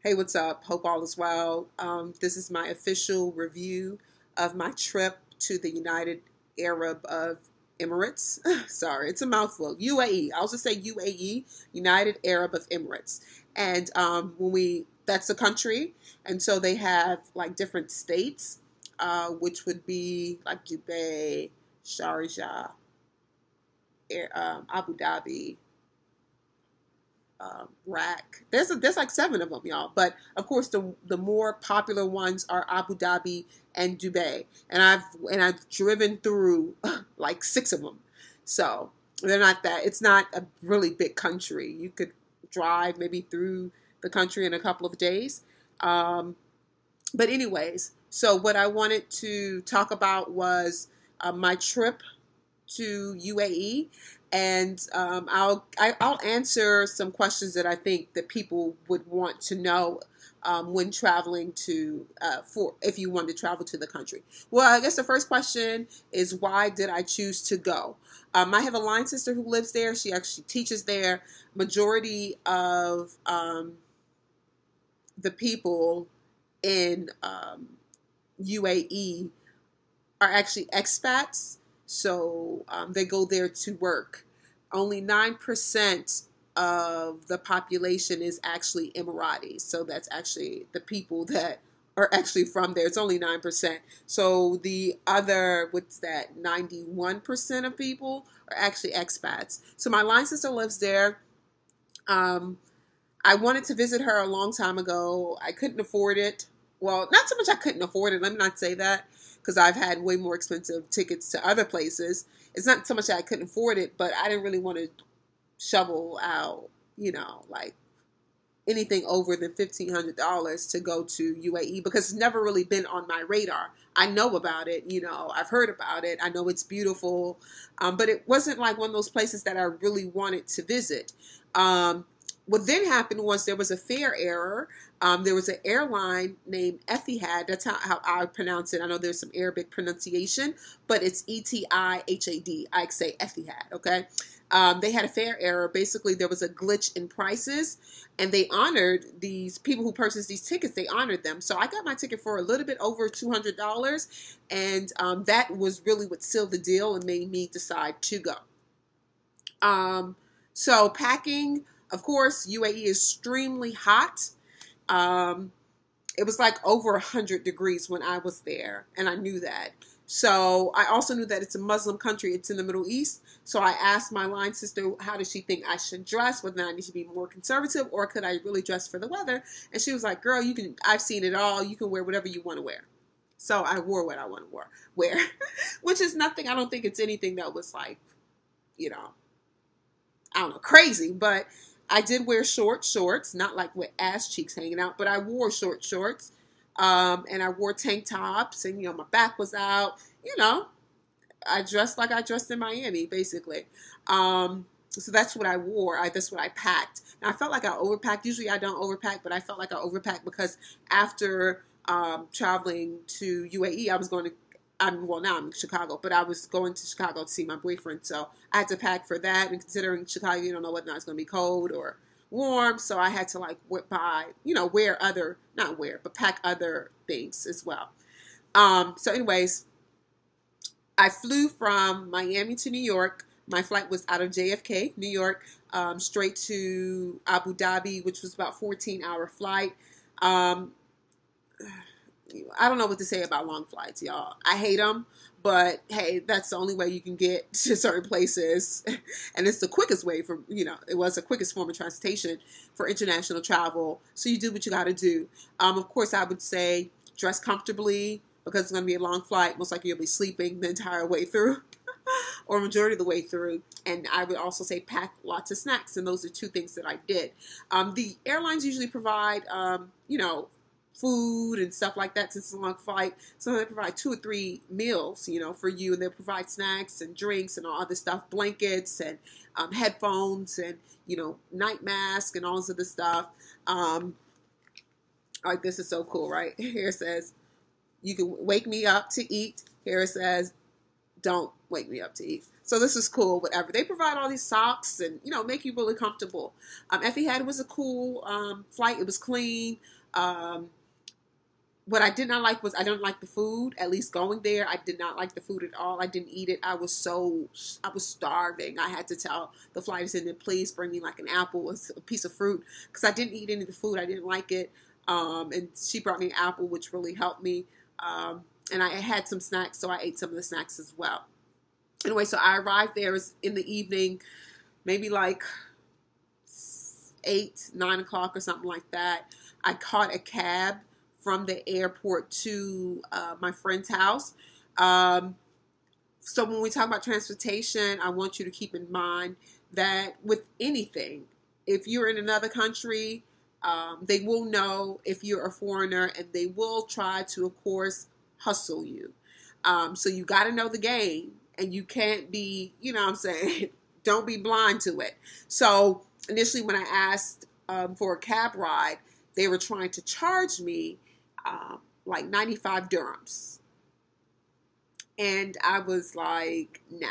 Hey, what's up? Hope all is well. This is my official review of my trip to the United Arab of Emirates. Sorry, it's a mouthful. UAE. I'll just say UAE, United Arab of Emirates. And that's a country, and so they have like different states, which would be like Dubai, Sharjah, Abu Dhabi, rack. There's like seven of them, y'all. But of course, the more popular ones are Abu Dhabi and Dubai, and I've driven through like six of them. So they're not that. It's not a really big country. You could drive maybe through the country in a couple of days. But anyways, so what I wanted to talk about was my trip to UAE, and I'll answer some questions that I think that people would want to know when traveling to for if you want to travel to the country. Well, I guess the first question is, why did I choose to go? I have a line sister who lives there. She actually teaches there. Majority of the people in UAE are actually expats. So they go there to work. Only 9% of the population is actually Emiratis. So that's actually the people that are actually from there. It's only 9%. So the other, 91% of people are actually expats. So my line sister lives there. I wanted to visit her a long time ago. I couldn't afford it. Well, not so much I couldn't afford it. Let me not say that, because I've had way more expensive tickets to other places. It's not so much that I couldn't afford it, but I didn't really want to shovel out, like anything over than $1,500 to go to UAE, because it's never really been on my radar. I know about it, I've heard about it. I know it's beautiful, but it wasn't like one of those places that I really wanted to visit. What then happened was there was a fare error. There was an airline named Etihad. That's how I pronounce it. I know there's some Arabic pronunciation, but it's Etihad. I say Etihad, okay? They had a fare error. Basically, there was a glitch in prices, and they honored these people who purchased these tickets. They honored them. So I got my ticket for a little bit over $200, and that was really what sealed the deal and made me decide to go. So packing... Of course, UAE is extremely hot. It was like over 100 degrees when I was there, and I knew that. So I also knew that it's a Muslim country. It's in the Middle East. So I asked my line sister, how does she think I should dress? Whether I need to be more conservative, or could I really dress for the weather? And she was like, girl, I've seen it all. You can wear whatever you want to wear. So I wore what I want to wear, which is nothing. I don't think it's anything that was like, I don't know, crazy, but I did wear short shorts, not like with ass cheeks hanging out, but I wore short shorts, and I wore tank tops, and, my back was out, I dressed like I dressed in Miami, basically. So that's what I wore. That's what I packed. And I felt like I overpacked. Usually I don't overpack, but I felt like I overpacked because after traveling to UAE, I was going to now I'm in Chicago, but I was going to Chicago to see my boyfriend, so I had to pack for that. And considering Chicago, you don't know whether or not it's going to be cold or warm, so I had to pack other things as well. So anyways, I flew from Miami to New York. My flight was out of JFK, New York, straight to Abu Dhabi, which was about 14-hour flight. I don't know what to say about long flights, y'all. I hate them, but hey, that's the only way you can get to certain places. And it's the quickest way it was the quickest form of transportation for international travel. So you do what you got to do. Of course, I would say dress comfortably, because it's going to be a long flight. Most likely you'll be sleeping the entire way through or majority of the way through. And I would also say pack lots of snacks. And those are two things that I did. The airlines usually provide, food and stuff like that, since it's a long flight. So they provide 2 or 3 meals, for you, and they provide snacks and drinks and all other stuff, blankets and headphones and, night mask and all this other stuff. Like, this is so cool, right? Here it says, you can wake me up to eat. Here it says, don't wake me up to eat. So this is cool, whatever. They provide all these socks and, make you really comfortable. Etihad was a cool flight. It was clean. What I did not like was I didn't like the food. At least going there, I did not like the food at all. I didn't eat it. I was starving. I had to tell the flight attendant, please bring me like an apple, a piece of fruit, because I didn't eat any of the food. I didn't like it. And she brought me an apple, which really helped me. And I had some snacks, so I ate some of the snacks as well. Anyway, so I arrived there in the evening, maybe like 8, 9 o'clock or something like that. I caught a cab from the airport to my friend's house. So when we talk about transportation, I want you to keep in mind that with anything, if you're in another country, they will know if you're a foreigner, and they will try to, of course, hustle you. So you got to know the game, and you can't be, don't be blind to it. So initially when I asked for a cab ride, they were trying to charge me like 95 dirhams. And I was like, nah.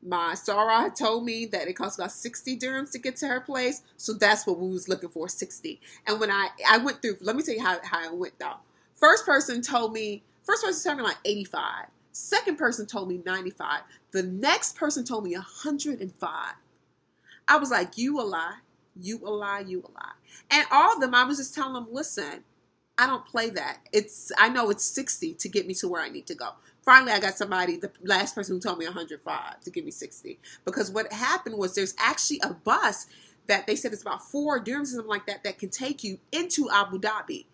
My Sarah had told me that it cost about 60 dirhams to get to her place. So that's what we was looking for, 60. And when I went through, let me tell you how I went though. First person told me like 85. Second person told me 95. The next person told me 105. I was like, you a lie. You a lie. You a lie. And all of them, I was just telling them, listen, I don't play that. I know it's 60 to get me to where I need to go. Finally, I got somebody, the last person who told me 105 to give me 60. Because what happened was there's actually a bus that they said it's about 4 dirhams or something like that that can take you into Abu Dhabi.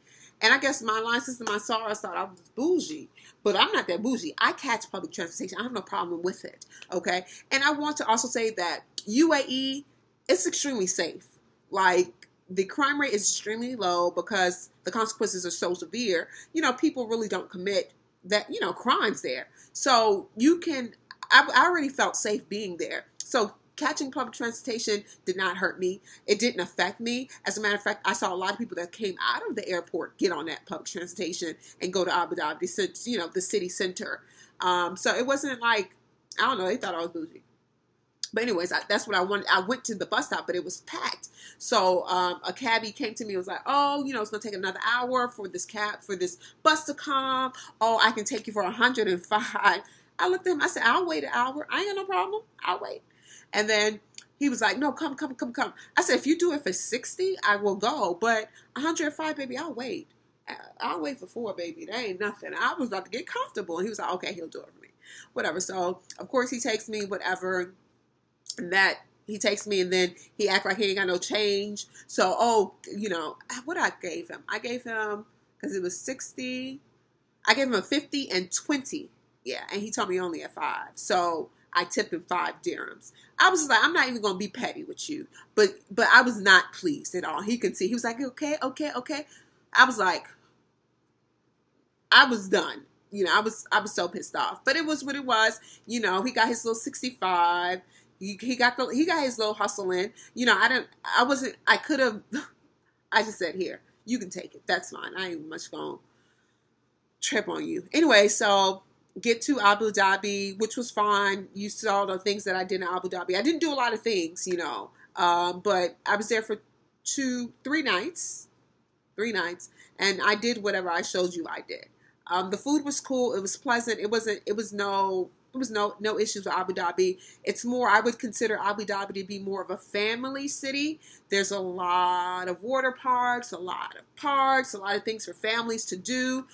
And I guess my line system, I thought I was bougie. But I'm not that bougie. I catch public transportation. I have no problem with it. Okay? And I want to also say that UAE, it's extremely safe. Like, the crime rate is extremely low because the consequences are so severe. People really don't commit that, crimes there. So I already felt safe being there. So catching public transportation did not hurt me. It didn't affect me. As a matter of fact, I saw a lot of people that came out of the airport get on that public transportation and go to Abu Dhabi, the city center. So it wasn't like, I don't know, they thought I was bougie. But anyways, that's what I wanted. I went to the bus stop, but it was packed. So a cabbie came to me and was like, oh, it's going to take another hour for this bus to come. Oh, I can take you for 105. I looked at him. I said, I'll wait an hour. I ain't got no problem. I'll wait. And then he was like, no, come. I said, if you do it for 60, I will go. But 105, baby, I'll wait. I'll wait for 4, baby. That ain't nothing. I was about to get comfortable. And he was like, okay, he'll do it for me. Whatever. So, of course, he takes me, whatever. And that he takes me, and then he act like he ain't got no change. So, what I gave him? I gave him, because it was 60, I gave him a 50 and 20. Yeah, and he told me only at 5. So I tipped him 5 dirhams. I was like, I'm not even going to be petty with you. But I was not pleased at all. He could see. He was like, okay. I was like, I was done. I was so pissed off. But it was what it was. He got his little 65. He got his little hustle in. I could have, I just said, here, you can take it. That's fine. I ain't much going to trip on you. Anyway, so get to Abu Dhabi, which was fine. You saw the things that I did in Abu Dhabi. I didn't do a lot of things, but I was there for 3 nights, and I did whatever I showed you I did. The food was cool. It was pleasant. It was no issues with Abu Dhabi. It's more, I would consider Abu Dhabi to be more of a family city. There's a lot of water parks, a lot of things for families to do.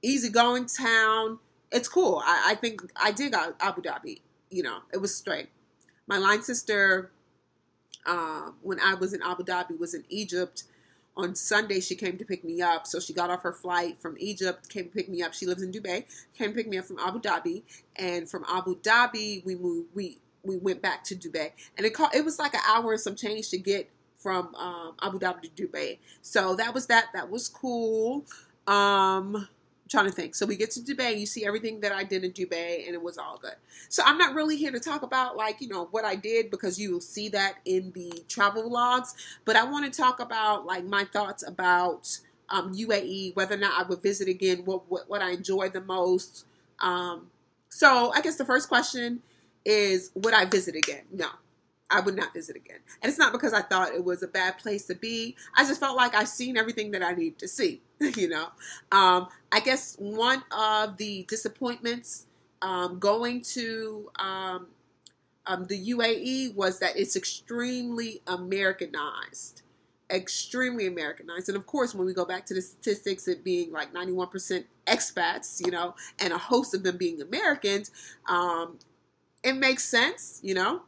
Easygoing town. It's cool. I think I dig Abu Dhabi. It was straight. My line sister, when I was in Abu Dhabi, was in Egypt. On Sunday, she came to pick me up. So she got off her flight from Egypt, came to pick me up. She lives in Dubai. Came to pick me up from Abu Dhabi. And from Abu Dhabi, we went back to Dubai. And it was like an hour and some change to get from Abu Dhabi to Dubai. So that was that. That was cool. Trying to think. So we get to Dubai, you see everything that I did in Dubai, and it was all good. So I'm not really here to talk about what I did, because you will see that in the travel vlogs. But I want to talk about my thoughts about UAE, whether or not I would visit again, what I enjoyed the most, So I guess the first question is, would I visit again? No, I would not visit again. And it's not because I thought it was a bad place to be. I just felt like I've seen everything that I need to see, you know. I guess one of the disappointments going to the UAE was that it's extremely Americanized. Extremely Americanized. And of course, when we go back to the statistics, it being like 91% expats, you know, and a host of them being Americans, it makes sense, you know.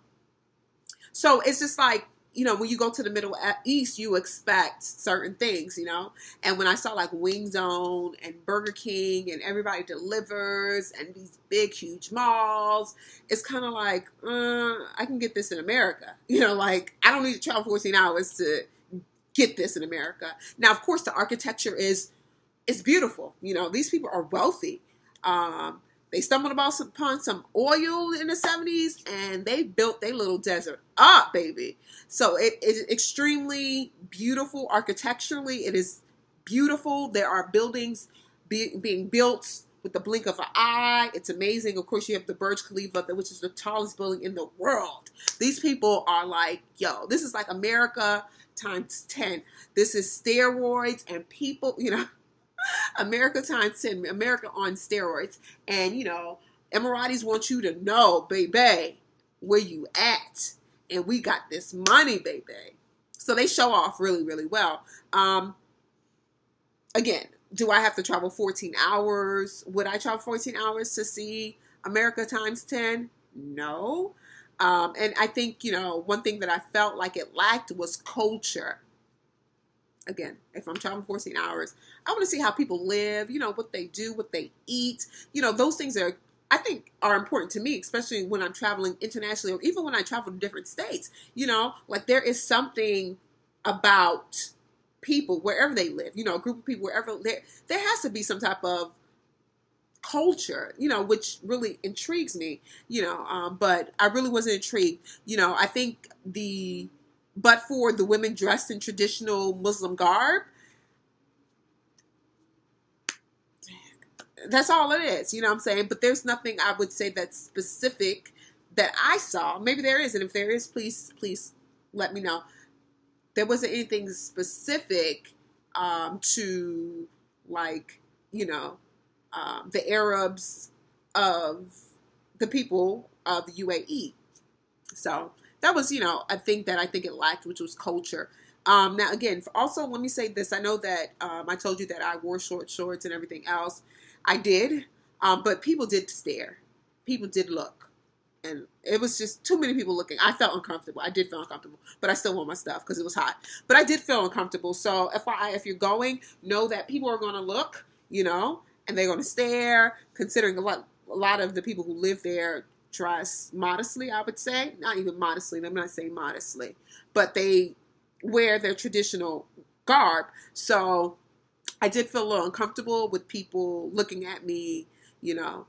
So it's just like, you know, when you go to the Middle East, you expect certain things, you know. And when I saw like Wing Zone and Burger King and everybody delivers and these big, huge malls, it's kind of like, I can get this in America. You know, like I don't need to travel 14 hours to get this in America. Now, of course, the architecture is beautiful. You know, these people are wealthy. They stumbled upon some oil in the 70s and they built their little desert up, baby. So it is extremely beautiful architecturally. It is beautiful. There are buildings being built with the blink of an eye. It's amazing. Of course, you have the Burj Khalifa, which is the tallest building in the world. These people are like, yo, this is like America times 10. This is steroids and people, you know, America times 10, America on steroids. And, you know, Emirates want you to know, baby, where you at. And we got this money, baby. So they show off really, really well. Again, do I have to travel 14 hours? Would I travel 14 hours to see America times 10? No. And I think, you know, one thing that I felt like it lacked was culture. Again, if I'm traveling 14 hours, I want to see how people live, you know, what they do, what they eat. You know, those things are, I think, are important to me, especially when I'm traveling internationally or even when I travel to different states. You know, like there is something about people wherever they live, you know, a group of people wherever there has to be some type of culture, you know, which really intrigues me, you know, but I really wasn't intrigued. You know, I think but for the women dressed in traditional Muslim garb, that's all it is, you know what I'm saying? But there's nothing I would say that's specific that I saw. Maybe there is, and if there is, please let me know. There wasn't anything specific to, like, you know, the Arabs of the people of the UAE. So that was, you know, I think it lacked, which was culture. Now, again, also, let me say this. I know that I told you that I wore short shorts and everything else. I did, but people did stare. People did look. And it was just too many people looking. I felt uncomfortable. I did feel uncomfortable, but I still wore my stuff because it was hot. But I did feel uncomfortable. So FYI, if you're going, know that people are going to look, you know, and they're going to stare, considering a lot of the people who live there dress modestly, I would say. Not even modestly. I'm not saying modestly. But they wear their traditional garb. So I did feel a little uncomfortable with people looking at me, you know,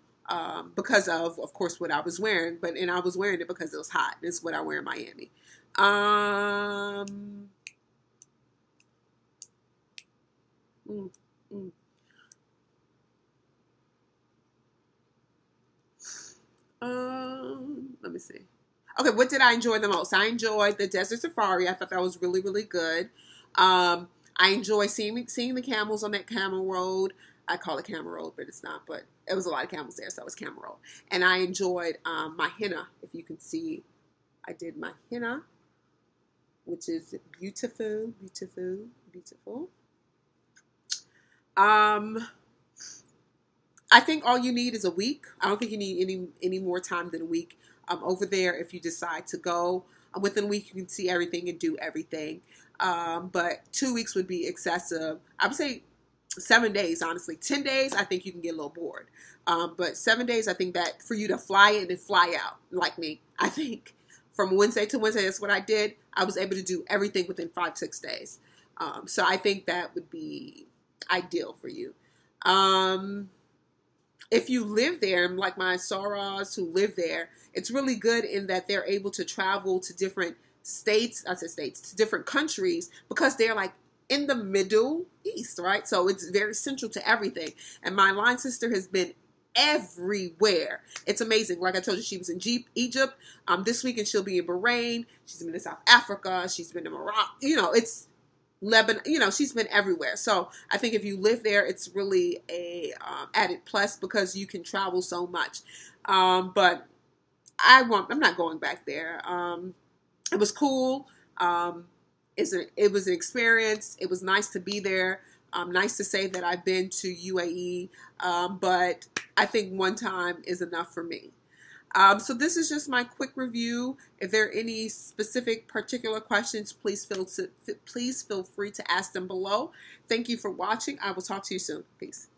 because of course, what I was wearing. And I was wearing it because it was hot. It's what I wear in Miami. Mm, mm. Let me see. Okay, what did I enjoy the most? I enjoyed the desert safari. I thought that was really, really good. I enjoy seeing the camels on that camel road. I call it camel road, but it's not. But it was a lot of camels there, so it was camel road. And I enjoyed my henna. If you can see, I did my henna, which is beautiful, beautiful, beautiful. I think all you need is a week. I don't think you need any more time than a week over there if you decide to go. Within a week, you can see everything and do everything. But 2 weeks would be excessive. I would say 7 days, honestly. 10 days, I think you can get a little bored. But 7 days, I think that for you to fly in and fly out, like me, I think from Wednesday to Wednesday, that's what I did. I was able to do everything within 5-6 days. So I think that would be ideal for you. If you live there, like my Soras who live there, it's really good in that they're able to travel to different to different countries because they're like in the Middle East, right? So it's very central to everything. And my line sister has been everywhere. It's amazing. Like I told you, she was in Egypt. This weekend she'll be in Bahrain. She's been in South Africa. She's been to Morocco. You know, it's Lebanon. You know, she's been everywhere. So I think if you live there, it's really a added plus because you can travel so much. But I'm not going back there. It was cool. It was an experience. It was nice to be there. Nice to say that I've been to UAE, but I think one time is enough for me. So this is just my quick review. If there are any specific particular questions, please feel free to ask them below. Thank you for watching. I will talk to you soon. Peace.